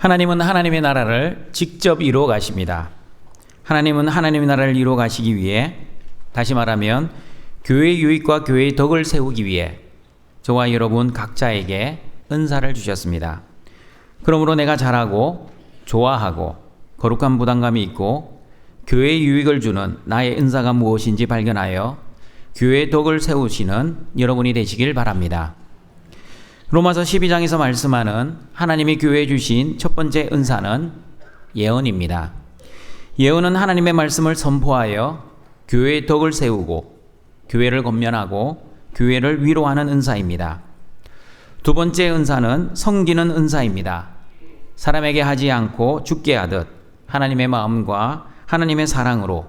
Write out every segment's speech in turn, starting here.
하나님은 하나님의 나라를 직접 이루어 가십니다. 하나님은 하나님의 나라를 이루어 가시기 위해, 다시 말하면 교회의 유익과 교회의 덕을 세우기 위해 저와 여러분 각자에게 은사를 주셨습니다. 그러므로 내가 잘하고 좋아하고 거룩한 부담감이 있고 교회의 유익을 주는 나의 은사가 무엇인지 발견하여 교회의 덕을 세우시는 여러분이 되시길 바랍니다. 로마서 12장에서 말씀하는 하나님이 교회에 주신 첫 번째 은사는 예언입니다. 예언은 하나님의 말씀을 선포하여 교회의 덕을 세우고 교회를 권면하고 교회를 위로하는 은사입니다. 두 번째 은사는 섬기는 은사입니다. 사람에게 하지 않고 주께 하듯 하나님의 마음과 하나님의 사랑으로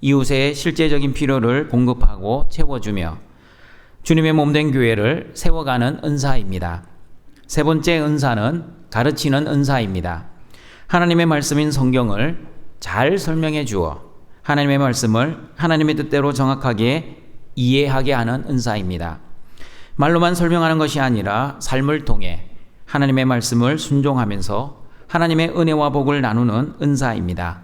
이웃의 실제적인 필요를 공급하고 채워주며 주님의 몸된 교회를 세워가는 은사입니다. 세 번째 은사는 가르치는 은사입니다. 하나님의 말씀인 성경을 잘 설명해 주어 하나님의 말씀을 하나님의 뜻대로 정확하게 이해하게 하는 은사입니다. 말로만 설명하는 것이 아니라 삶을 통해 하나님의 말씀을 순종하면서 하나님의 은혜와 복을 나누는 은사입니다.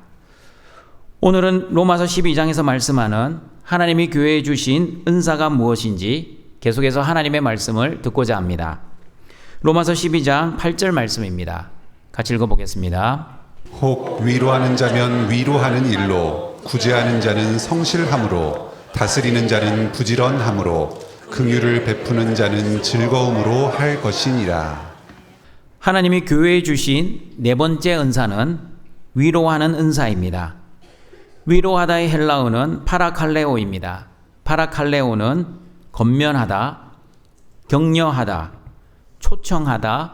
오늘은 로마서 12장에서 말씀하는 하나님이 교회에 주신 은사가 무엇인지 계속해서 하나님의 말씀을 듣고자 합니다. 로마서 12장 8절 말씀입니다. 같이 읽어보겠습니다. 혹 위로하는 자면 위로하는 일로, 구제하는 자는 성실함으로, 다스리는 자는 부지런함으로, 긍휼을 베푸는 자는 즐거움으로 할 것이니라. 하나님이 교회에 주신 네 번째 은사는 위로하는 은사입니다. 위로하다의 헬라어는 파라칼레오입니다. 파라칼레오는 권면하다, 격려하다, 초청하다,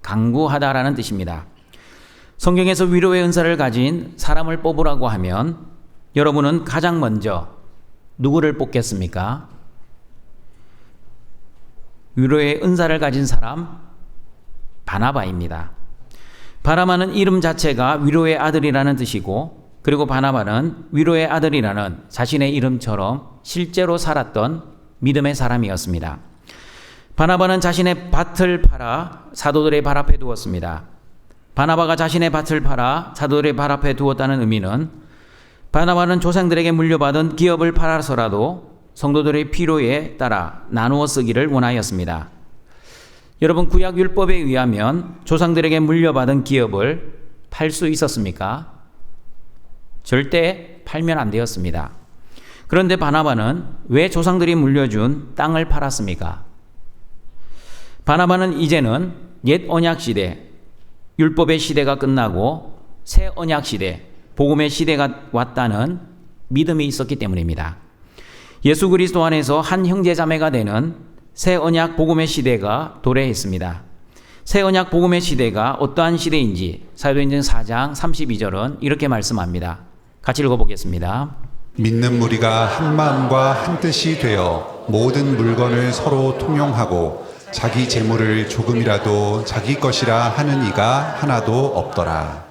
강구하다라는 뜻입니다. 성경에서 위로의 은사를 가진 사람을 뽑으라고 하면 여러분은 가장 먼저 누구를 뽑겠습니까? 위로의 은사를 가진 사람, 바나바입니다. 바나바는 이름 자체가 위로의 아들이라는 뜻이고, 그리고 바나바는 위로의 아들이라는 자신의 이름처럼 실제로 살았던 믿음의 사람이었습니다. 바나바는 자신의 밭을 팔아 사도들의 발 앞에 두었습니다. 바나바가 자신의 밭을 팔아 사도들의 발 앞에 두었다는 의미는 바나바는 조상들에게 물려받은 기업을 팔아서라도 성도들의 필요에 따라 나누어 쓰기를 원하였습니다. 여러분, 구약 율법에 의하면 조상들에게 물려받은 기업을 팔 수 있었습니까? 절대 팔면 안 되었습니다. 그런데 바나바는 왜 조상들이 물려준 땅을 팔았습니까? 바나바는 이제는 옛 언약 시대, 율법의 시대가 끝나고 새 언약 시대, 복음의 시대가 왔다는 믿음이 있었기 때문입니다. 예수 그리스도 안에서 한 형제자매가 되는 새 언약 복음의 시대가 도래했습니다. 새 언약 복음의 시대가 어떠한 시대인지 사도행전 4장 32절은 이렇게 말씀합니다. 같이 읽어보겠습니다. 믿는 무리가 한 마음과 한 뜻이 되어 모든 물건을 서로 통용하고 자기 재물을 조금이라도 자기 것이라 하는 이가 하나도 없더라.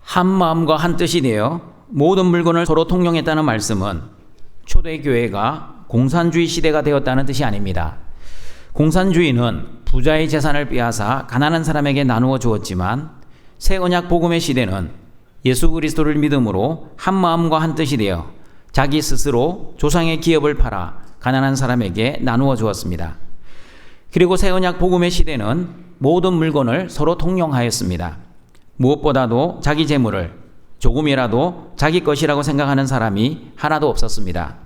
한 마음과 한 뜻이 되어 모든 물건을 서로 통용했다는 말씀은 초대교회가 공산주의 시대가 되었다는 뜻이 아닙니다. 공산주의는 부자의 재산을 빼앗아 가난한 사람에게 나누어 주었지만 새 언약 복음의 시대는 예수 그리스도를 믿음으로 한 마음과 한 뜻이 되어 자기 스스로 조상의 기업을 팔아 가난한 사람에게 나누어 주었습니다. 그리고 새 언약 복음의 시대는 모든 물건을 서로 통용하였습니다. 무엇보다도 자기 재물을 조금이라도 자기 것이라고 생각하는 사람이 하나도 없었습니다.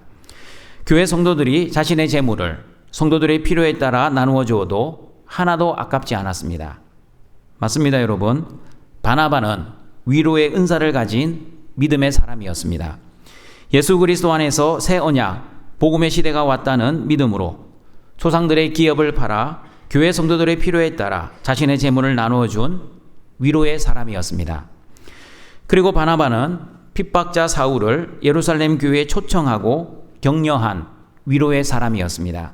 교회 성도들이 자신의 재물을 성도들의 필요에 따라 나누어 주어도 하나도 아깝지 않았습니다. 맞습니다, 여러분. 바나바는 위로의 은사를 가진 믿음의 사람이었습니다. 예수 그리스도 안에서 새 언약, 복음의 시대가 왔다는 믿음으로 조상들의 기업을 팔아 교회 성도들의 필요에 따라 자신의 재물을 나누어 준 위로의 사람이었습니다. 그리고 바나바는 핍박자 사울을 예루살렘 교회에 초청하고 격려한 위로의 사람이었습니다.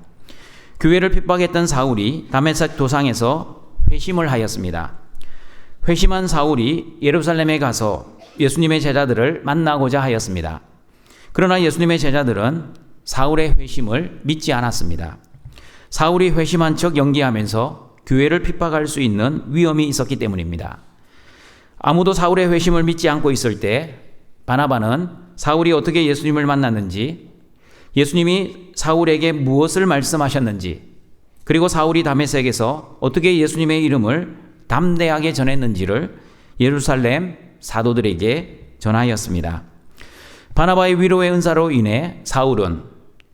교회를 핍박했던 사울이 다메섹 도상에서 회심을 하였습니다. 회심한 사울이 예루살렘에 가서 예수님의 제자들을 만나고자 하였습니다. 그러나 예수님의 제자들은 사울의 회심을 믿지 않았습니다. 사울이 회심한 척 연기하면서 교회를 핍박할 수 있는 위험이 있었기 때문입니다. 아무도 사울의 회심을 믿지 않고 있을 때 바나바는 사울이 어떻게 예수님을 만났는지, 예수님이 사울에게 무엇을 말씀하셨는지, 그리고 사울이 다메섹에서 어떻게 예수님의 이름을 담대하게 전했는지를 예루살렘 사도들에게 전하였습니다. 바나바의 위로의 은사로 인해 사울은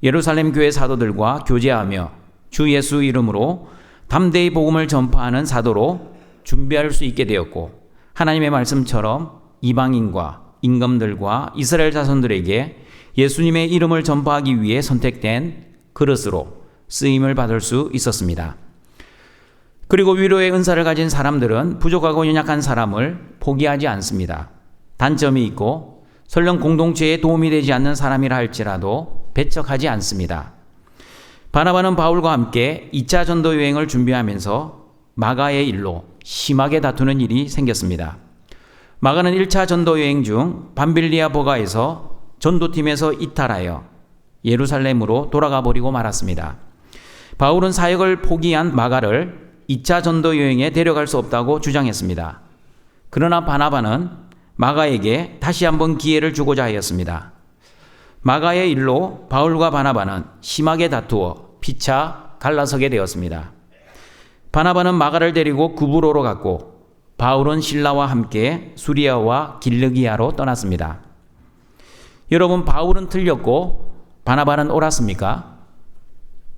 예루살렘 교회 사도들과 교제하며 주 예수 이름으로 담대히 복음을 전파하는 사도로 준비할 수 있게 되었고, 하나님의 말씀처럼 이방인과 임금들과 이스라엘 자손들에게 예수님의 이름을 전파하기 위해 선택된 그릇으로 쓰임을 받을 수 있었습니다. 그리고 위로의 은사를 가진 사람들은 부족하고 연약한 사람을 포기하지 않습니다. 단점이 있고 설령 공동체에 도움이 되지 않는 사람이라 할지라도 배척하지 않습니다. 바나바는 바울과 함께 2차 전도 여행을 준비하면서 마가의 일로 심하게 다투는 일이 생겼습니다. 마가는 1차 전도 여행 중 밤빌리아 버가에서 전도팀에서 이탈하여 예루살렘으로 돌아가 버리고 말았습니다. 바울은 사역을 포기한 마가를 2차 전도 여행에 데려갈 수 없다고 주장했습니다. 그러나 바나바는 마가에게 다시 한번 기회를 주고자 하였습니다. 마가의 일로 바울과 바나바는 심하게 다투어 피차 갈라서게 되었습니다. 바나바는 마가를 데리고 구브로로 갔고 바울은 실라와 함께 수리아와 길르기아로 떠났습니다. 여러분, 바울은 틀렸고 바나바는 옳았습니까?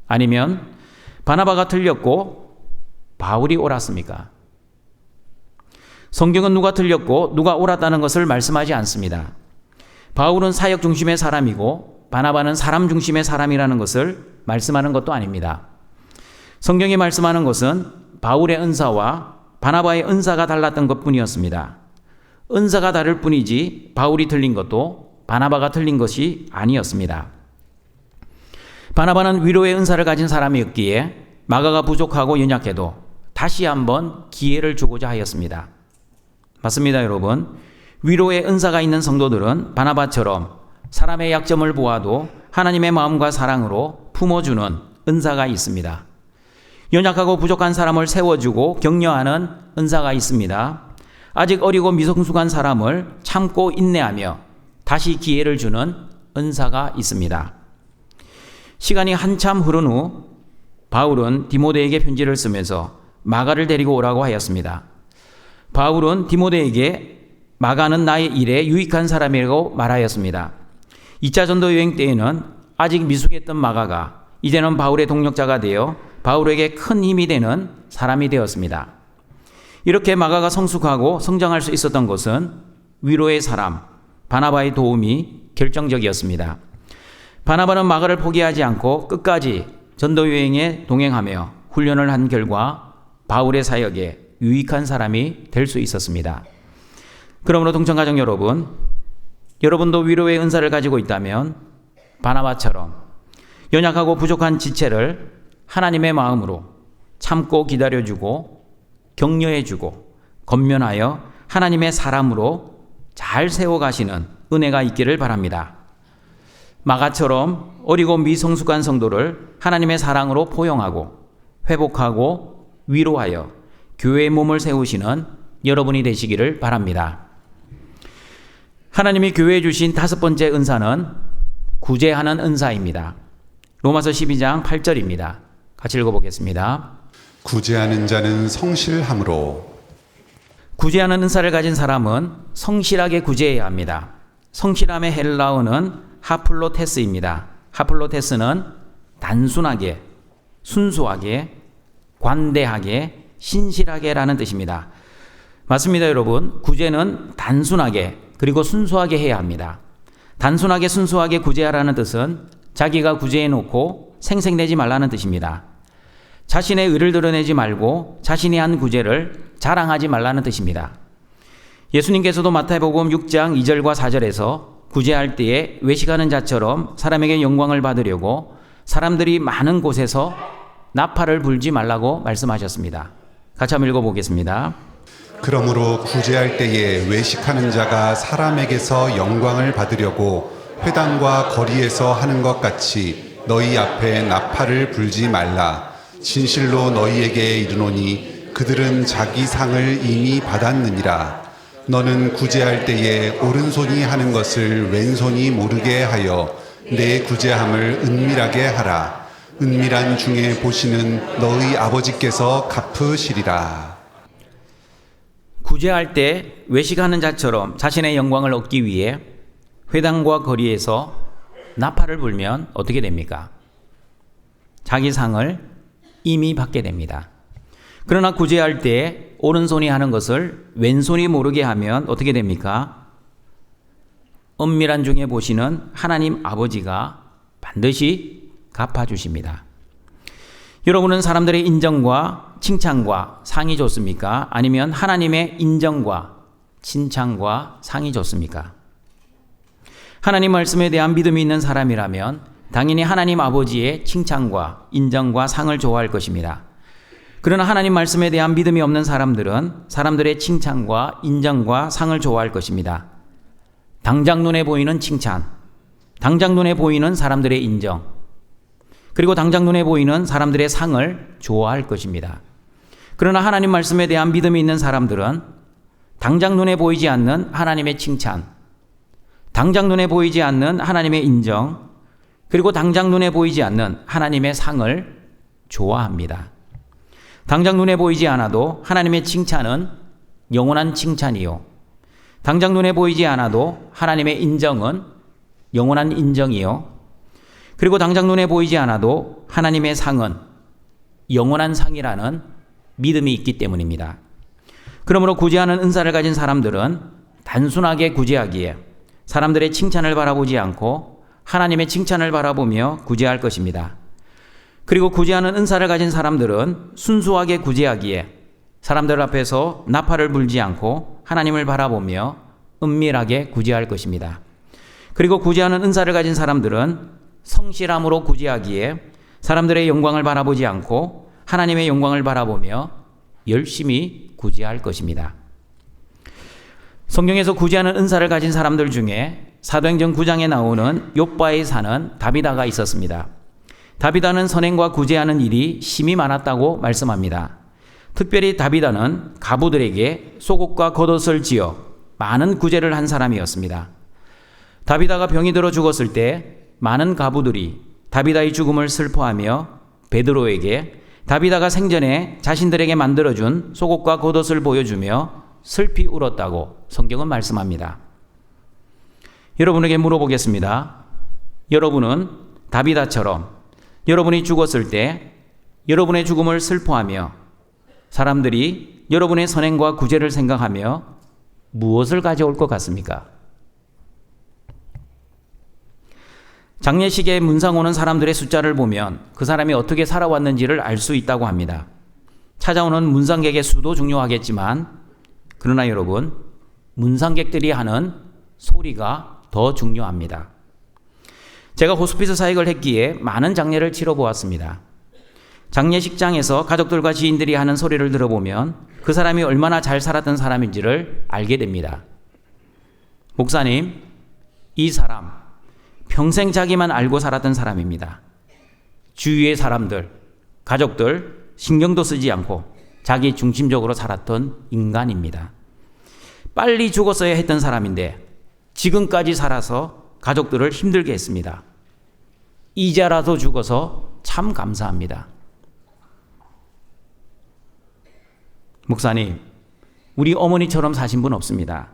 아니면 바나바가 틀렸고 바울이 옳았습니까? 성경은 누가 틀렸고 누가 옳았다는 것을 말씀하지 않습니다. 바울은 사역 중심의 사람이고 바나바는 사람 중심의 사람이라는 것을 말씀하는 것도 아닙니다. 성경이 말씀하는 것은 바울의 은사와 바나바의 은사가 달랐던 것뿐이었습니다. 은사가 다를 뿐이지 바울이 틀린 것도 바나바가 틀린 것이 아니었습니다. 바나바는 위로의 은사를 가진 사람이었기에 마가가 부족하고 연약해도 다시 한번 기회를 주고자 하였습니다. 맞습니다, 여러분. 위로의 은사가 있는 성도들은 바나바처럼 사람의 약점을 보아도 하나님의 마음과 사랑으로 품어주는 은사가 있습니다. 연약하고 부족한 사람을 세워주고 격려하는 은사가 있습니다. 아직 어리고 미성숙한 사람을 참고 인내하며 다시 기회를 주는 은사가 있습니다. 시간이 한참 흐른 후 바울은 디모데에게 편지를 쓰면서 마가를 데리고 오라고 하였습니다. 바울은 디모데에게 마가는 나의 일에 유익한 사람이라고 말하였습니다. 2차 전도 여행 때에는 아직 미숙했던 마가가 이제는 바울의 동력자가 되어 바울에게 큰 힘이 되는 사람이 되었습니다. 이렇게 마가가 성숙하고 성장할 수 있었던 것은 위로의 사람 바나바의 도움이 결정적이었습니다. 바나바는 마가를 포기하지 않고 끝까지 전도 여행에 동행하며 훈련을 한 결과 바울의 사역에 유익한 사람이 될 수 있었습니다. 그러므로 동청가족 여러분, 여러분도 위로의 은사를 가지고 있다면 바나바처럼 연약하고 부족한 지체를 하나님의 마음으로 참고 기다려주고 격려해주고 권면하여 하나님의 사람으로 잘 세워가시는 은혜가 있기를 바랍니다. 마가처럼 어리고 미성숙한 성도를 하나님의 사랑으로 포용하고 회복하고 위로하여 교회의 몸을 세우시는 여러분이 되시기를 바랍니다. 하나님이 교회에 주신 5번째 은사는 구제하는 은사입니다. 로마서 12장 8절입니다. 같이 읽어보겠습니다. 구제하는 자는 성실함으로. 구제하는 은사를 가진 사람은 성실하게 구제해야 합니다. 성실함의 헬라어는 하플로테스입니다. 하플로테스는 단순하게, 순수하게, 관대하게, 신실하게라는 뜻입니다. 맞습니다, 여러분. 구제는 단순하게 그리고 순수하게 해야 합니다. 단순하게 순수하게 구제하라는 뜻은 자기가 구제해놓고 생색내지 말라는 뜻입니다. 자신의 의를 드러내지 말고 자신이 한 구제를 자랑하지 말라는 뜻입니다. 예수님께서도 마태복음 6장 2절과 4절에서 구제할 때에 외식하는 자처럼 사람에게 영광을 받으려고 사람들이 많은 곳에서 나팔을 불지 말라고 말씀하셨습니다. 같이 한번 읽어보겠습니다. 그러므로 구제할 때에 외식하는 자가 사람에게서 영광을 받으려고 회당과 거리에서 하는 것 같이 너희 앞에 나팔을 불지 말라. 진실로 너희에게 이르노니 그들은 자기 상을 이미 받았느니라. 너는 구제할 때에 오른손이 하는 것을 왼손이 모르게 하여 내 구제함을 은밀하게 하라. 은밀한 중에 보시는 너희 아버지께서 갚으시리라. 구제할 때 외식하는 자처럼 자신의 영광을 얻기 위해 회당과 거리에서 나팔을 불면 어떻게 됩니까? 자기 상을 이미 받게 됩니다. 그러나 구제할 때 오른손이 하는 것을 왼손이 모르게 하면 어떻게 됩니까? 은밀한 중에 보시는 하나님 아버지가 반드시 갚아주십니다. 여러분은 사람들의 인정과 칭찬과 상이 좋습니까? 아니면 하나님의 인정과 칭찬과 상이 좋습니까? 하나님 말씀에 대한 믿음이 있는 사람이라면 당연히 하나님 아버지의 칭찬과 인정과 상을 좋아할 것입니다. 그러나 하나님 말씀에 대한 믿음이 없는 사람들은 사람들의 칭찬과 인정과 상을 좋아할 것입니다. 당장 눈에 보이는 칭찬, 당장 눈에 보이는 사람들의 인정, 그리고 당장 눈에 보이는 사람들의 상을 좋아할 것입니다. 그러나 하나님 말씀에 대한 믿음이 있는 사람들은 당장 눈에 보이지 않는 하나님의 칭찬, 당장 눈에 보이지 않는 하나님의 인정, 그리고 당장 눈에 보이지 않는 하나님의 상을 좋아합니다. 당장 눈에 보이지 않아도 하나님의 칭찬은 영원한 칭찬이요. 당장 눈에 보이지 않아도 하나님의 인정은 영원한 인정이요. 그리고 당장 눈에 보이지 않아도 하나님의 상은 영원한 상이라는 믿음이 있기 때문입니다. 그러므로 구제하는 은사를 가진 사람들은 단순하게 구제하기에 사람들의 칭찬을 바라보지 않고 하나님의 칭찬을 바라보며 구제할 것입니다. 그리고 구제하는 은사를 가진 사람들은 순수하게 구제하기에 사람들 앞에서 나팔을 불지 않고 하나님을 바라보며 은밀하게 구제할 것입니다. 그리고 구제하는 은사를 가진 사람들은 성실함으로 구제하기에 사람들의 영광을 바라보지 않고 하나님의 영광을 바라보며 열심히 구제할 것입니다. 성경에서 구제하는 은사를 가진 사람들 중에 사도행전 9장에 나오는 욥바의 사는 다비다가 있었습니다. 다비다는 선행과 구제하는 일이 심히 많았다고 말씀합니다. 특별히 다비다는 가부들에게 속옷과 겉옷을 지어 많은 구제를 한 사람이었습니다. 다비다가 병이 들어 죽었을 때 많은 가부들이 다비다의 죽음을 슬퍼하며 베드로에게 다비다가 생전에 자신들에게 만들어준 속옷과 겉옷을 보여주며 슬피 울었다고 성경은 말씀합니다. 여러분에게 물어보겠습니다. 여러분은 다비다처럼 여러분이 죽었을 때 여러분의 죽음을 슬퍼하며 사람들이 여러분의 선행과 구제를 생각하며 무엇을 가져올 것 같습니까? 장례식에 문상 오는 사람들의 숫자를 보면 그 사람이 어떻게 살아왔는지를 알 수 있다고 합니다. 찾아오는 문상객의 수도 중요하겠지만 그러나 여러분, 문상객들이 하는 소리가 더 중요합니다. 제가 호스피스 사역을 했기에 많은 장례를 치러보았습니다. 장례식장에서 가족들과 지인들이 하는 소리를 들어보면 그 사람이 얼마나 잘 살았던 사람인지를 알게 됩니다. 목사님, 이 사람 평생 자기만 알고 살았던 사람입니다. 주위의 사람들, 가족들 신경도 쓰지 않고 자기 중심적으로 살았던 인간입니다. 빨리 죽었어야 했던 사람인데 지금까지 살아서 가족들을 힘들게 했습니다. 이제라도 죽어서 참 감사합니다. 목사님, 우리 어머니처럼 사신 분 없습니다.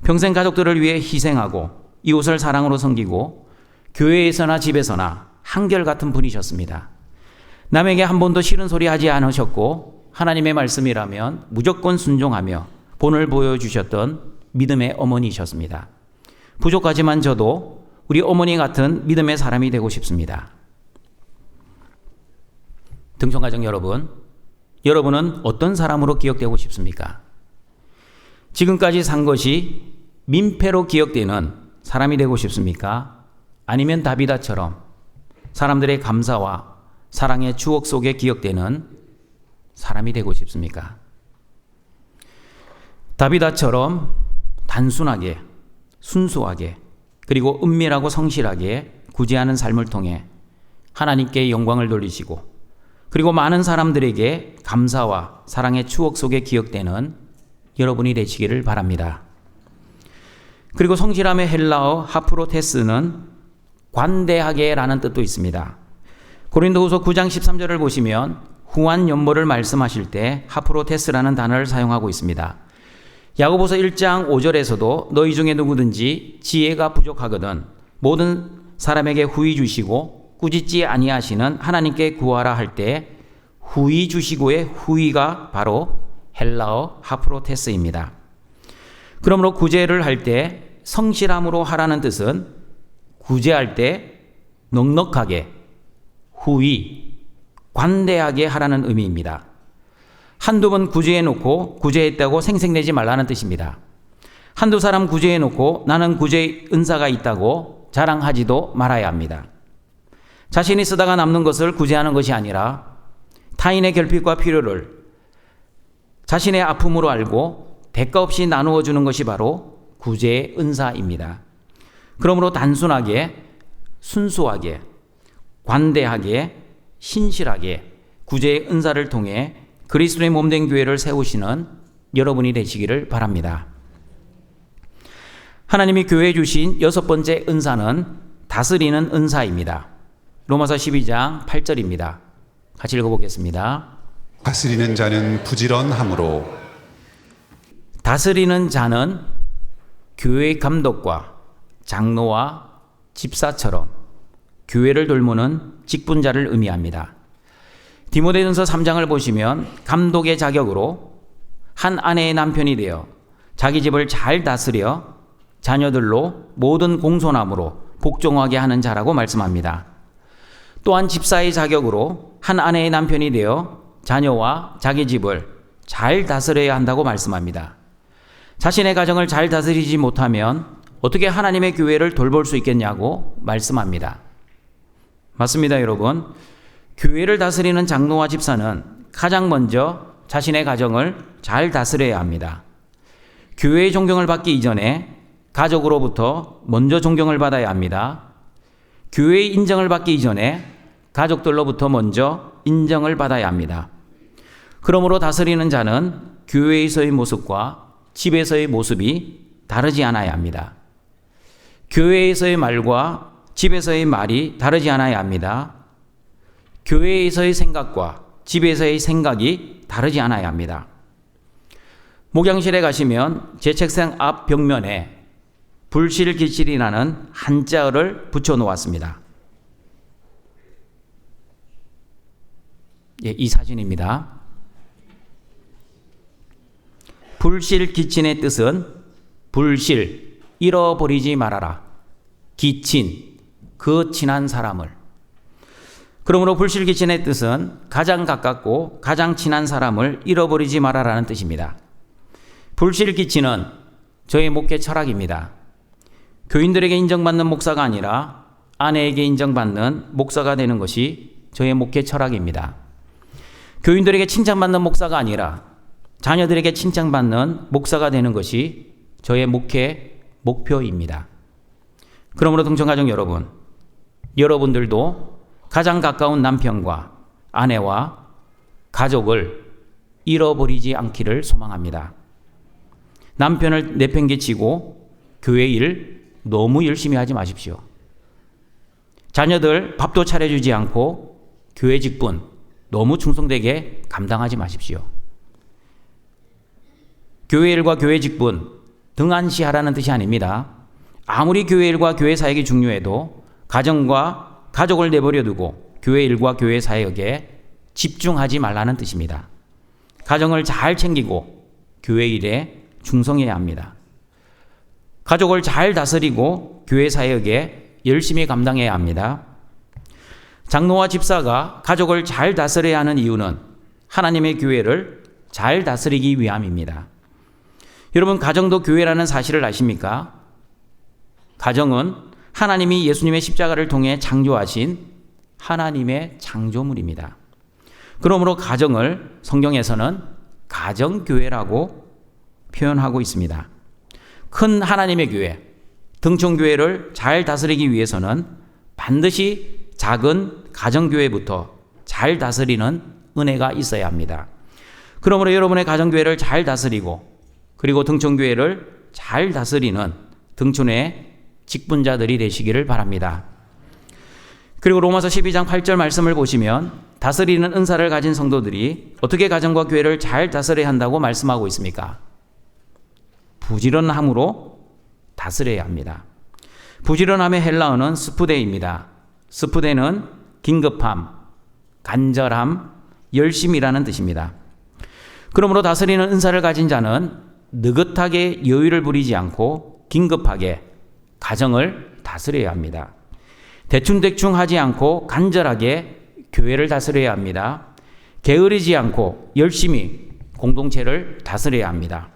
평생 가족들을 위해 희생하고 이웃을 사랑으로 섬기고 교회에서나 집에서나 한결같은 분이셨습니다. 남에게 한 번도 싫은 소리 하지 않으셨고 하나님의 말씀이라면 무조건 순종하며 본을 보여주셨던 믿음의 어머니이셨습니다. 부족하지만 저도 우리 어머니 같은 믿음의 사람이 되고 싶습니다. 등촌가족 여러분, 여러분은 어떤 사람으로 기억되고 싶습니까? 지금까지 산 것이 민폐로 기억되는 사람이 되고 싶습니까? 아니면 다비다처럼 사람들의 감사와 사랑의 추억 속에 기억되는 사람이 되고 싶습니까? 다비다처럼 단순하게, 순수하게, 그리고 은밀하고 성실하게 구제하는 삶을 통해 하나님께 영광을 돌리시고 그리고 많은 사람들에게 감사와 사랑의 추억 속에 기억되는 여러분이 되시기를 바랍니다. 그리고 성실함의 헬라어 하프로테스는 관대하게라는 뜻도 있습니다. 고린도후서 9장 13절을 보시면 후한 연모를 말씀하실 때 하프로테스라는 단어를 사용하고 있습니다. 야고보서 1장 5절에서도 너희 중에 누구든지 지혜가 부족하거든 모든 사람에게 후히 주시고 꾸짖지 아니하시는 하나님께 구하라 할 때 후히 주시고의 후히가 바로 헬라어 하프로테스입니다. 그러므로 구제를 할 때 성실함으로 하라는 뜻은 구제할 때 넉넉하게, 후히, 관대하게 하라는 의미입니다. 한두 번 구제해놓고 구제했다고 생색내지 말라는 뜻입니다. 한두 사람 구제해놓고 나는 구제 은사가 있다고 자랑하지도 말아야 합니다. 자신이 쓰다가 남는 것을 구제하는 것이 아니라 타인의 결핍과 필요를 자신의 아픔으로 알고 대가 없이 나누어 주는 것이 바로 구제의 은사입니다. 그러므로 단순하게, 순수하게, 관대하게, 신실하게 구제의 은사를 통해 그리스도의 몸된 교회를 세우시는 여러분이 되시기를 바랍니다. 하나님이 교회에 주신 여섯 번째 은사는 다스리는 은사입니다. 로마서 12장 8절입니다. 같이 읽어보겠습니다. 다스리는 자는 부지런함으로. 다스리는 자는 교회의 감독과 장로와 집사처럼 교회를 돌보는 직분자를 의미합니다. 디모데전서 3장을 보시면 감독의 자격으로 한 아내의 남편이 되어 자기 집을 잘 다스려 자녀들로 모든 공손함으로 복종하게 하는 자라고 말씀합니다. 또한 집사의 자격으로 한 아내의 남편이 되어 자녀와 자기 집을 잘 다스려야 한다고 말씀합니다. 자신의 가정을 잘 다스리지 못하면 어떻게 하나님의 교회를 돌볼 수 있겠냐고 말씀합니다. 맞습니다, 여러분. 교회를 다스리는 장로와 집사는 가장 먼저 자신의 가정을 잘 다스려야 합니다. 교회의 존경을 받기 이전에 가족으로부터 먼저 존경을 받아야 합니다. 교회의 인정을 받기 이전에 가족들로부터 먼저 인정을 받아야 합니다. 그러므로 다스리는 자는 교회에서의 모습과 집에서의 모습이 다르지 않아야 합니다. 교회에서의 말과 집에서의 말이 다르지 않아야 합니다. 교회에서의 생각과 집에서의 생각이 다르지 않아야 합니다. 목양실에 가시면 제 책상 앞 벽면에 불실기칠이라는 한자어를 붙여 놓았습니다. 이 사진입니다. 불실기친의 뜻은 불실, 잃어버리지 말아라. 기친, 그 친한 사람을. 그러므로 불실기친의 뜻은 가장 가깝고 가장 친한 사람을 잃어버리지 말아라는 뜻입니다. 불실기친은 저의 목회 철학입니다. 교인들에게 인정받는 목사가 아니라 아내에게 인정받는 목사가 되는 것이 저의 목회 철학입니다. 교인들에게 칭찬받는 목사가 아니라 자녀들에게 칭찬받는 목사가 되는 것이 저의 목회 목표입니다. 그러므로 동청가족 여러분, 여러분들도 가장 가까운 남편과 아내와 가족을 잃어버리지 않기를 소망합니다. 남편을 내팽개치고 교회 일 너무 열심히 하지 마십시오. 자녀들 밥도 차려주지 않고 교회 직분 너무 충성되게 감당하지 마십시오. 교회 일과 교회 직분 등한시하라는 뜻이 아닙니다. 아무리 교회 일과 교회 사역이 중요해도 가정과 가족을 내버려 두고 교회 일과 교회 사역에 집중하지 말라는 뜻입니다. 가정을 잘 챙기고 교회 일에 충성해야 합니다. 가족을 잘 다스리고 교회 사역에 열심히 감당해야 합니다. 장로와 집사가 가족을 잘 다스려야 하는 이유는 하나님의 교회를 잘 다스리기 위함입니다. 여러분, 가정도 교회라는 사실을 아십니까? 가정은 하나님이 예수님의 십자가를 통해 창조하신 하나님의 창조물입니다. 그러므로 가정을 성경에서는 가정교회라고 표현하고 있습니다. 큰 하나님의 교회, 등촌교회를 잘 다스리기 위해서는 반드시 작은 가정교회부터 잘 다스리는 은혜가 있어야 합니다. 그러므로 여러분의 가정교회를 잘 다스리고 그리고 등촌교회를 잘 다스리는 등촌의 직분자들이 되시기를 바랍니다. 그리고 로마서 12장 8절 말씀을 보시면 다스리는 은사를 가진 성도들이 어떻게 가정과 교회를 잘 다스려야 한다고 말씀하고 있습니까? 부지런함으로 다스려야 합니다. 부지런함의 헬라어는 스푸데입니다. 스푸데는 긴급함, 간절함, 열심이라는 뜻입니다. 그러므로 다스리는 은사를 가진 자는 느긋하게 여유를 부리지 않고 긴급하게 가정을 다스려야 합니다. 대충대충 하지 않고 간절하게 교회를 다스려야 합니다. 게으르지 않고 열심히 공동체를 다스려야 합니다.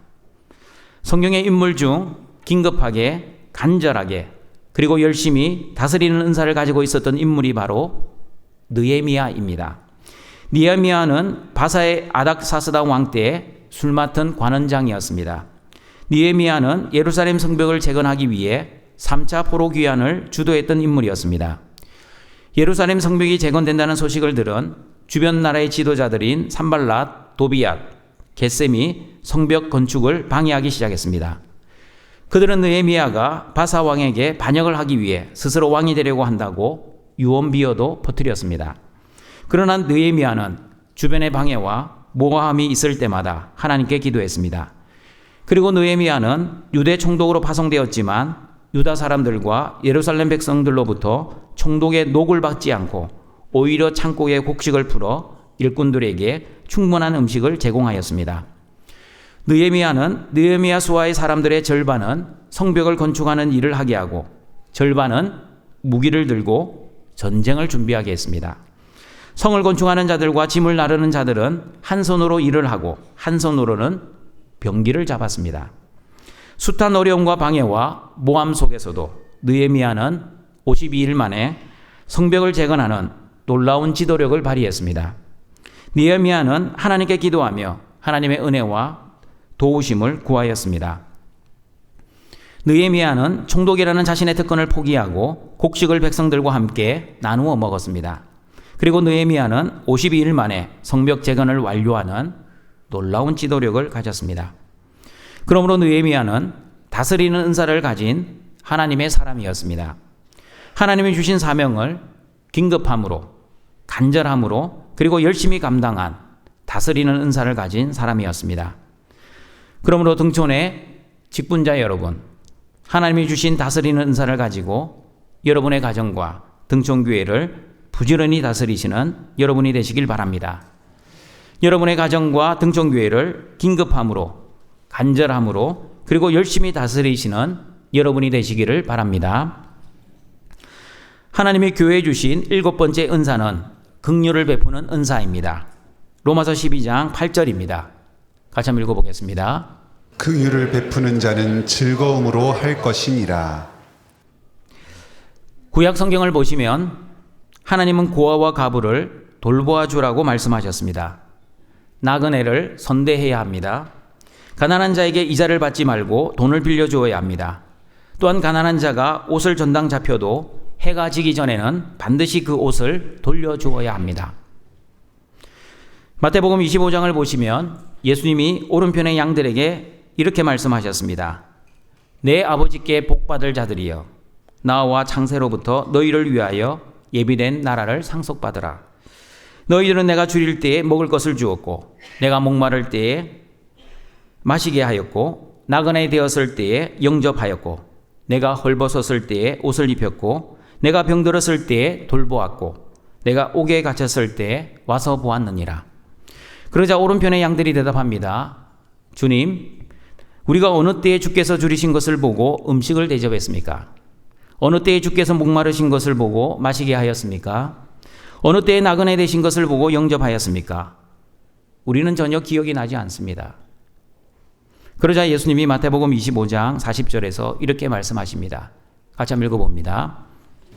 성경의 인물 중 긴급하게, 간절하게, 그리고 열심히 다스리는 은사를 가지고 있었던 인물이 바로 느헤미야입니다. 느헤미야는 바사의 아닥사스다 왕 때에 술 맡은 관원장이었습니다. 느헤미야는 예루살렘 성벽을 재건하기 위해 3차 포로 귀환을 주도했던 인물이었습니다. 예루살렘 성벽이 재건된다는 소식을 들은 주변 나라의 지도자들인 산발랏, 도비앗, 겟셈이 성벽 건축을 방해하기 시작했습니다. 그들은 느헤미야가 바사 왕에게 반역을 하기 위해 스스로 왕이 되려고 한다고 유언비어도 퍼뜨렸습니다. 그러나 느헤미야는 주변의 방해와 모함이 있을 때마다 하나님께 기도했습니다. 그리고 느헤미야는 유대 총독으로 파송되었지만 유다 사람들과 예루살렘 백성들로부터 총독의 녹을 받지 않고 오히려 창고에 곡식을 풀어 일꾼들에게 충분한 음식을 제공하였습니다. 느헤미야는 느헤미야 수하의 사람들의 절반은 성벽을 건축하는 일을 하게 하고 절반은 무기를 들고 전쟁을 준비하게 했습니다. 성을 건축하는 자들과 짐을 나르는 자들은 한 손으로 일을 하고 한 손으로는 병기를 잡았습니다. 숱한 어려움과 방해와 모함 속에서도 느헤미야는 52일 만에 성벽을 재건하는 놀라운 지도력을 발휘했습니다. 느헤미야는 하나님께 기도하며 하나님의 은혜와 도우심을 구하였습니다. 느헤미야는 총독이라는 자신의 특권을 포기하고 곡식을 백성들과 함께 나누어 먹었습니다. 그리고 느헤미야는 52일 만에 성벽 재건을 완료하는 놀라운 지도력을 가졌습니다. 그러므로 느헤미야는 다스리는 은사를 가진 하나님의 사람이었습니다. 하나님이 주신 사명을 긴급함으로, 간절함으로, 그리고 열심히 감당한 다스리는 은사를 가진 사람이었습니다. 그러므로 등촌의 직분자 여러분, 하나님이 주신 다스리는 은사를 가지고 여러분의 가정과 등촌교회를 부지런히 다스리시는 여러분이 되시길 바랍니다. 여러분의 가정과 등촌교회를 긴급함으로, 간절함으로, 그리고 열심히 다스리시는 여러분이 되시기를 바랍니다. 하나님이 교회에 주신 7번째 은사는 긍휼을 베푸는 은사입니다. 로마서 12장 8절입니다. 같이 한번 읽어보겠습니다. 긍휼을 베푸는 자는 즐거움으로 할 것이니라. 구약 성경을 보시면 하나님은 고아와 가부를 돌보아 주라고 말씀하셨습니다. 나그네를 선대해야 합니다. 가난한 자에게 이자를 받지 말고 돈을 빌려주어야 합니다. 또한 가난한 자가 옷을 전당 잡혀도 해가 지기 전에는 반드시 그 옷을 돌려주어야 합니다. 마태복음 25장을 보시면 예수님이 오른편의 양들에게 이렇게 말씀하셨습니다. 내 아버지께 복받을 자들이여 나와 창세로부터 너희를 위하여 예비된 나라를 상속받으라. 너희들은 내가 줄일 때에 먹을 것을 주었고 내가 목마를 때에 마시게 하였고 나그네 되었을 때에 영접하였고 내가 헐벗었을 때에 옷을 입혔고 내가 병들었을 때에 돌보았고 내가 옥에 갇혔을 때에 와서 보았느니라. 그러자 오른편의 양들이 대답합니다. 주님, 우리가 어느 때에 주께서 줄이신 것을 보고 음식을 대접했습니까? 어느 때에 주께서 목마르신 것을 보고 마시게 하였습니까? 어느 때에 나그네 되신 것을 보고 영접하였습니까? 우리는 전혀 기억이 나지 않습니다. 그러자 예수님이 마태복음 25장 40절에서 이렇게 말씀하십니다. 같이 한번 읽어봅니다.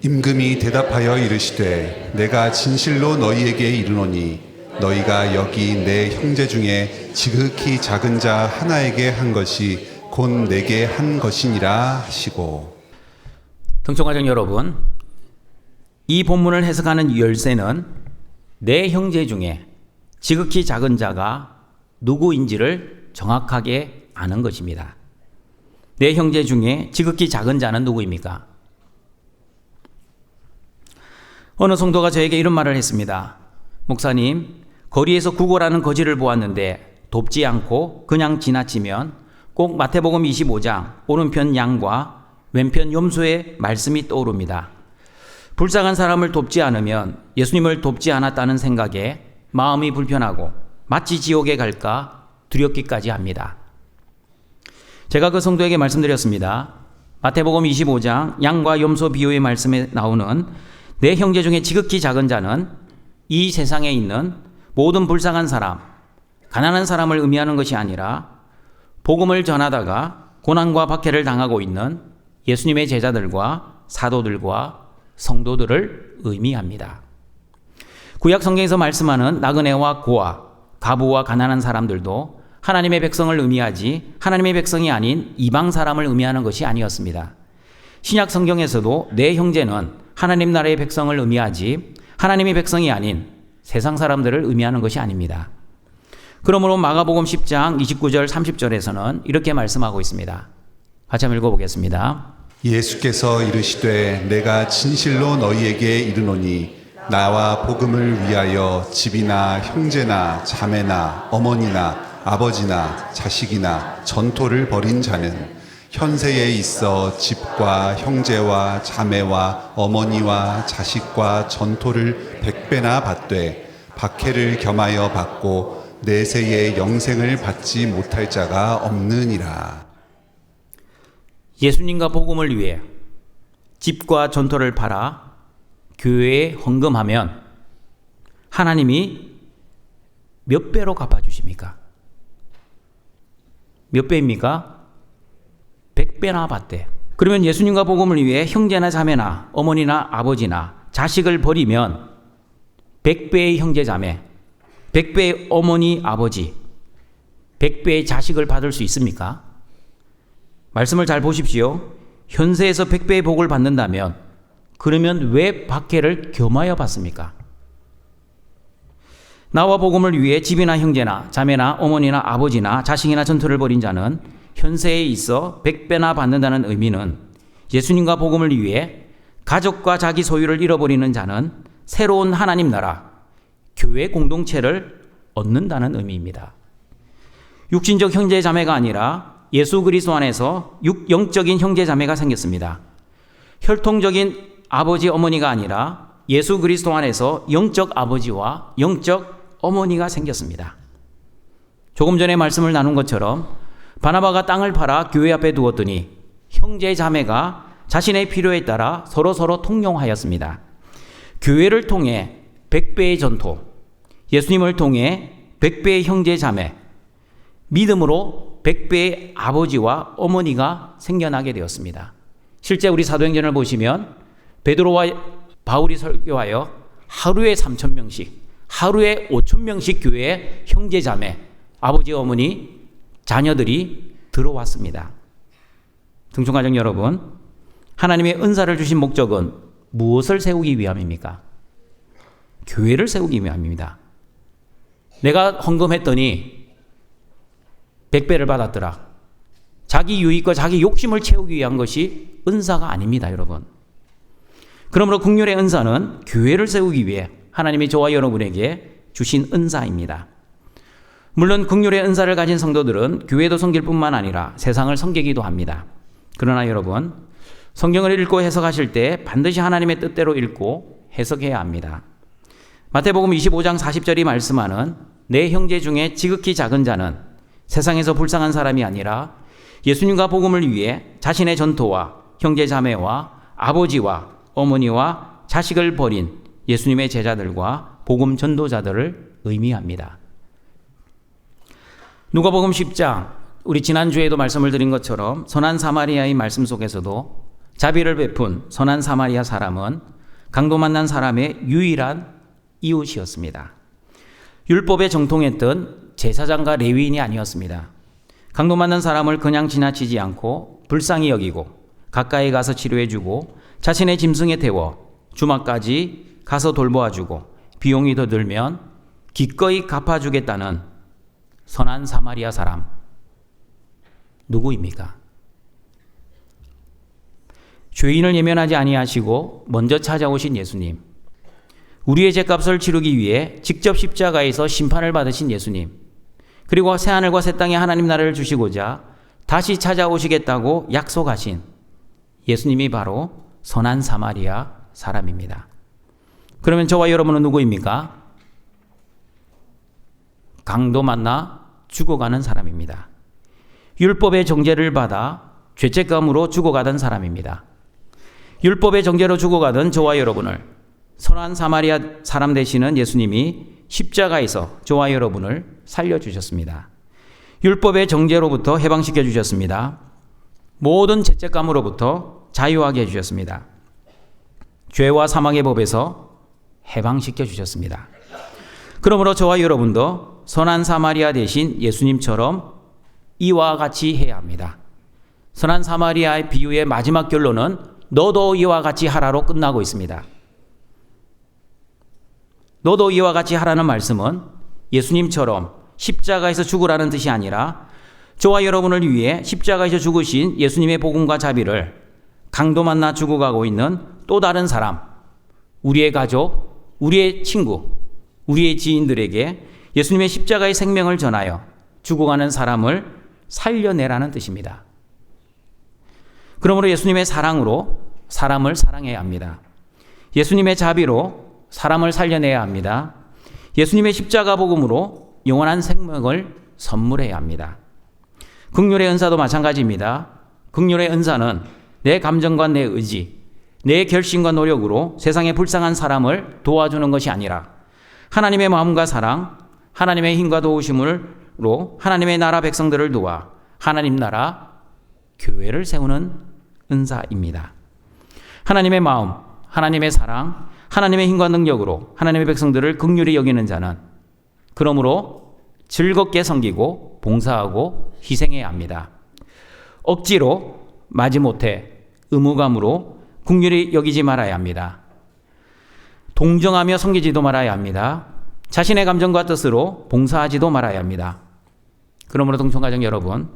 임금이 대답하여 이르시되 내가 진실로 너희에게 이르노니 너희가 여기 내 형제 중에 지극히 작은 자 하나에게 한 것이 곧 내게 한 것이니라 하시고. 등촌가정 여러분, 이 본문을 해석하는 열쇠는 내 형제 중에 지극히 작은 자가 누구인지를 정확하게 않은 것입니다. 내 형제 중에 지극히 작은 자는 누구입니까? 어느 성도가 저에게 이런 말을 했습니다. 목사님, 거리에서 구걸하는 거지를 보았는데 돕지 않고 그냥 지나치면 꼭 마태복음 25장 오른편 양과 왼편 염소의 말씀이 떠오릅니다. 불쌍한 사람을 돕지 않으면 예수님을 돕지 않았다는 생각에 마음이 불편하고 마치 지옥에 갈까 두렵기까지 합니다. 제가 그 성도에게 말씀드렸습니다. 마태복음 25장 양과 염소 비유의 말씀에 나오는 내 형제 중에 지극히 작은 자는 이 세상에 있는 모든 불쌍한 사람, 가난한 사람을 의미하는 것이 아니라 복음을 전하다가 고난과 박해를 당하고 있는 예수님의 제자들과 사도들과 성도들을 의미합니다. 구약 성경에서 말씀하는 나그네와 고아, 가부와 가난한 사람들도 하나님의 백성을 의미하지 하나님의 백성이 아닌 이방 사람을 의미하는 것이 아니었습니다. 신약 성경에서도 내 형제는 하나님 나라의 백성을 의미하지 하나님의 백성이 아닌 세상 사람들을 의미하는 것이 아닙니다. 그러므로 마가복음 10장 29절 30절에서는 이렇게 말씀하고 있습니다. 같이 한번 읽어보겠습니다. 예수께서 이르시되 내가 진실로 너희에게 이르노니 나와 복음을 위하여 집이나 형제나 자매나 어머니나 아버지나 자식이나 전토를 벌인 자는 현세에 있어 집과 형제와 자매와 어머니와 자식과 전토를 100배나 받되 박해를 겸하여 받고 내세의 영생을 받지 못할 자가 없느니라. 예수님과 복음을 위해 집과 전토를 팔아 교회에 헌금하면 하나님이 몇 배로 갚아주십니까? 몇 배입니까? 100배나 받대. 그러면 예수님과 복음을 위해 형제나 자매나 어머니나 아버지나 자식을 버리면 100배의 형제 자매, 100배의 어머니 아버지, 100배의 자식을 받을 수 있습니까? 말씀을 잘 보십시오. 현세에서 100배의 복을 받는다면 그러면 왜 박해를 겸하여 받습니까? 나와 복음을 위해 집이나 형제나 자매나 어머니나 아버지나 자식이나 전투를 벌인 자는 현세에 있어 100배나 받는다는 의미는 예수님과 복음을 위해 가족과 자기 소유를 잃어버리는 자는 새로운 하나님 나라, 교회 공동체를 얻는다는 의미입니다. 육신적 형제 자매가 아니라 예수 그리스도 안에서 영적인 형제 자매가 생겼습니다. 혈통적인 아버지 어머니가 아니라 예수 그리스도 안에서 영적 아버지와 영적 어머니가 생겼습니다. 조금 전에 말씀을 나눈 것처럼 바나바가 땅을 팔아 교회 앞에 두었더니 형제 자매가 자신의 필요에 따라 서로 통용하였습니다. 교회를 통해 100배의 전토, 예수님을 통해 100배의 형제 자매, 믿음으로 100배의 아버지와 어머니가 생겨나게 되었습니다. 실제 우리 사도행전을 보시면 베드로와 바울이 설교하여 하루에 3,000명씩, 하루에 5,000명씩 교회에 형제 자매, 아버지 어머니, 자녀들이 들어왔습니다. 등촌가족 여러분, 하나님의 은사를 주신 목적은 무엇을 세우기 위함입니까? 교회를 세우기 위함입니다. 내가 헌금했더니 100배를 받았더라. 자기 유익과 자기 욕심을 채우기 위한 것이 은사가 아닙니다, 여러분. 그러므로 국률의 은사는 교회를 세우기 위해 하나님이 저와 여러분에게 주신 은사입니다. 물론 국률의 은사를 가진 성도들은 교회도 섬길 뿐만 아니라 세상을 섬기기도 합니다. 그러나 여러분, 성경을 읽고 해석하실 때 반드시 하나님의 뜻대로 읽고 해석해야 합니다. 마태복음 25장 40절이 말씀하는 내 형제 중에 지극히 작은 자는 세상에서 불쌍한 사람이 아니라 예수님과 복음을 위해 자신의 전토와 형제 자매와 아버지와 어머니와 자식을 버린 예수님의 제자들과 복음 전도자들을 의미합니다. 누가복음 10장, 우리 지난주에도 말씀을 드린 것처럼 선한 사마리아의 말씀 속에서도 자비를 베푼 선한 사마리아 사람은 강도 만난 사람의 유일한 이웃이었습니다. 율법에 정통했던 제사장과 레위인이 아니었습니다. 강도 만난 사람을 그냥 지나치지 않고 불쌍히 여기고 가까이 가서 치료해주고 자신의 짐승에 태워 주막까지 가서 돌보아주고 비용이 더 들면 기꺼이 갚아주겠다는 선한 사마리아 사람. 누구입니까? 죄인을 예면하지 아니하시고 먼저 찾아오신 예수님, 우리의 죄값을 치르기 위해 직접 십자가에서 심판을 받으신 예수님, 그리고 새하늘과 새 땅에 하나님 나라를 주시고자 다시 찾아오시겠다고 약속하신 예수님이 바로 선한 사마리아 사람입니다. 그러면 저와 여러분은 누구입니까? 강도 만나 죽어가는 사람입니다. 율법의 정죄를 받아 죄책감으로 죽어가던 사람입니다. 율법의 정죄로 죽어가던 저와 여러분을 선한 사마리아 사람 되시는 예수님이 십자가에서 저와 여러분을 살려주셨습니다. 율법의 정죄로부터 해방시켜 주셨습니다. 모든 죄책감으로부터 자유하게 해주셨습니다. 죄와 사망의 법에서 해방시켜 주셨습니다. 그러므로 저와 여러분도 선한 사마리아 대신 예수님처럼 이와 같이 해야 합니다. 선한 사마리아의 비유의 마지막 결론은 너도 이와 같이 하라로 끝나고 있습니다. 너도 이와 같이 하라는 말씀은 예수님처럼 십자가에서 죽으라는 뜻이 아니라 저와 여러분을 위해 십자가에서 죽으신 예수님의 복음과 자비를 강도 만나 죽어가고 있는 또 다른 사람, 우리의 가족, 우리의 친구, 우리의 지인들에게 예수님의 십자가의 생명을 전하여 죽어가는 사람을 살려내라는 뜻입니다. 그러므로 예수님의 사랑으로 사람을 사랑해야 합니다. 예수님의 자비로 사람을 살려내야 합니다. 예수님의 십자가 복음으로 영원한 생명을 선물해야 합니다. 긍휼의 은사도 마찬가지입니다. 긍휼의 은사는 내 감정과 내 의지, 내 결심과 노력으로 세상에 불쌍한 사람을 도와주는 것이 아니라 하나님의 마음과 사랑, 하나님의 힘과 도우심으로 하나님의 나라 백성들을 도와 하나님 나라 교회를 세우는 은사입니다. 하나님의 마음, 하나님의 사랑, 하나님의 힘과 능력으로 하나님의 백성들을 긍휼히 여기는 자는 그러므로 즐겁게 섬기고 봉사하고 희생해야 합니다. 억지로 마지못해 의무감으로 긍휼히 여기지 말아야 합니다. 동정하며 섬기지도 말아야 합니다. 자신의 감정과 뜻으로 봉사하지도 말아야 합니다. 그러므로 동청가정 여러분,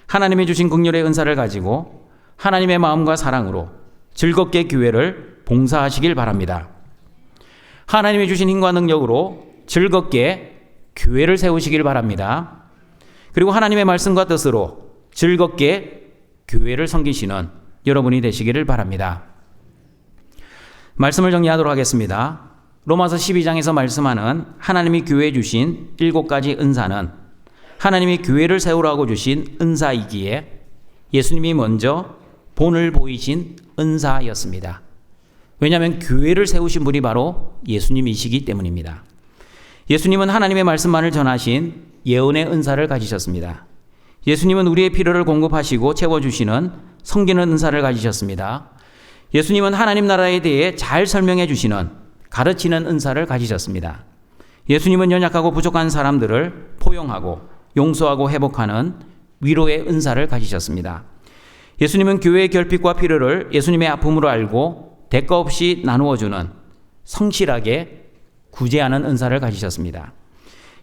하나님이 주신 긍휼의 은사를 가지고 하나님의 마음과 사랑으로 즐겁게 교회를 봉사하시길 바랍니다. 하나님이 주신 힘과 능력으로 즐겁게 교회를 세우시길 바랍니다. 그리고 하나님의 말씀과 뜻으로 즐겁게 교회를 섬기시는 여러분이 되시기를 바랍니다. 말씀을 정리하도록 하겠습니다. 로마서 12장에서 말씀하는 하나님이 교회에 주신 7가지 은사는 하나님이 교회를 세우라고 주신 은사이기에 예수님이 먼저 본을 보이신 은사였습니다. 왜냐하면 교회를 세우신 분이 바로 예수님이시기 때문입니다. 예수님은 하나님의 말씀만을 전하신 예언의 은사를 가지셨습니다. 예수님은 우리의 필요를 공급하시고 채워주시는 섬기는 은사를 가지셨습니다. 예수님은 하나님 나라에 대해 잘 설명해 주시는 가르치는 은사를 가지셨습니다. 예수님은 연약하고 부족한 사람들을 포용하고 용서하고 회복하는 위로의 은사를 가지셨습니다. 예수님은 교회의 결핍과 필요를 예수님의 아픔으로 알고 대가 없이 나누어주는 성실하게 구제하는 은사를 가지셨습니다.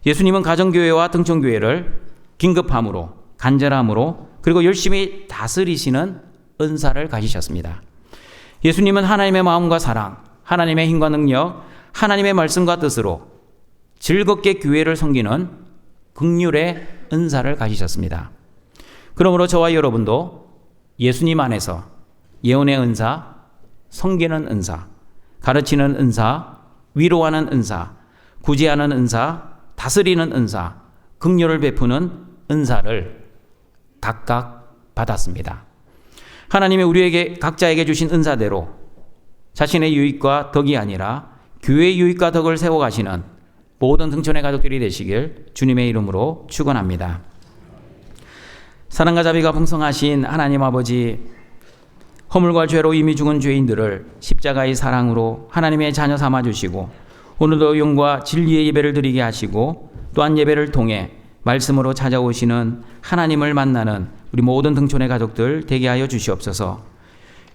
예수님은 가정교회와 등촌교회를 긴급함으로 간절함으로 그리고 열심히 다스리시는 은사를 가지셨습니다. 예수님은 하나님의 마음과 사랑, 하나님의 힘과 능력, 하나님의 말씀과 뜻으로 즐겁게 교회를 섬기는 긍휼의 은사를 가지셨습니다. 그러므로 저와 여러분도 예수님 안에서 예언의 은사, 섬기는 은사, 가르치는 은사, 위로하는 은사, 구제하는 은사, 다스리는 은사, 긍휼을 베푸는 은사를 각각 받았습니다. 하나님이 우리에게 각자에게 주신 은사대로 자신의 유익과 덕이 아니라 교회의 유익과 덕을 세워가시는 모든 등촌의 가족들이 되시길 주님의 이름으로 축원합니다. 사랑과 자비가 풍성하신 하나님 아버지, 허물과 죄로 이미 죽은 죄인들을 십자가의 사랑으로 하나님의 자녀 삼아주시고 오늘도 영과 진리의 예배를 드리게 하시고 또한 예배를 통해 말씀으로 찾아오시는 하나님을 만나는 우리 모든 등촌의 가족들 되게 하여 주시옵소서.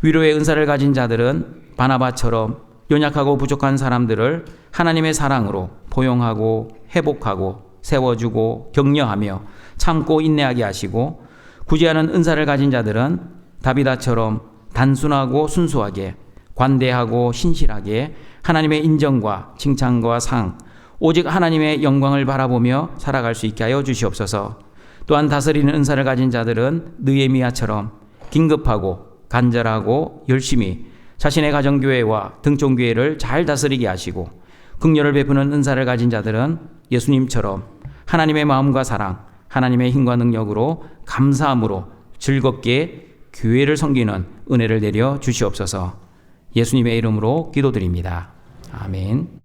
위로의 은사를 가진 자들은 바나바처럼 연약하고 부족한 사람들을 하나님의 사랑으로 포용하고 회복하고 세워주고 격려하며 참고 인내하게 하시고 구제하는 은사를 가진 자들은 다비다처럼 단순하고 순수하게, 관대하고 신실하게 하나님의 인정과 칭찬과 상, 오직 하나님의 영광을 바라보며 살아갈 수 있게 하여 주시옵소서. 또한 다스리는 은사를 가진 자들은 느헤미야처럼 긴급하고 간절하고 열심히 자신의 가정교회와 등촌교회를 잘 다스리게 하시고, 긍휼을 베푸는 은사를 가진 자들은 예수님처럼 하나님의 마음과 사랑, 하나님의 힘과 능력으로 감사함으로 즐겁게 교회를 섬기는 은혜를 내려 주시옵소서. 예수님의 이름으로 기도드립니다. 아멘.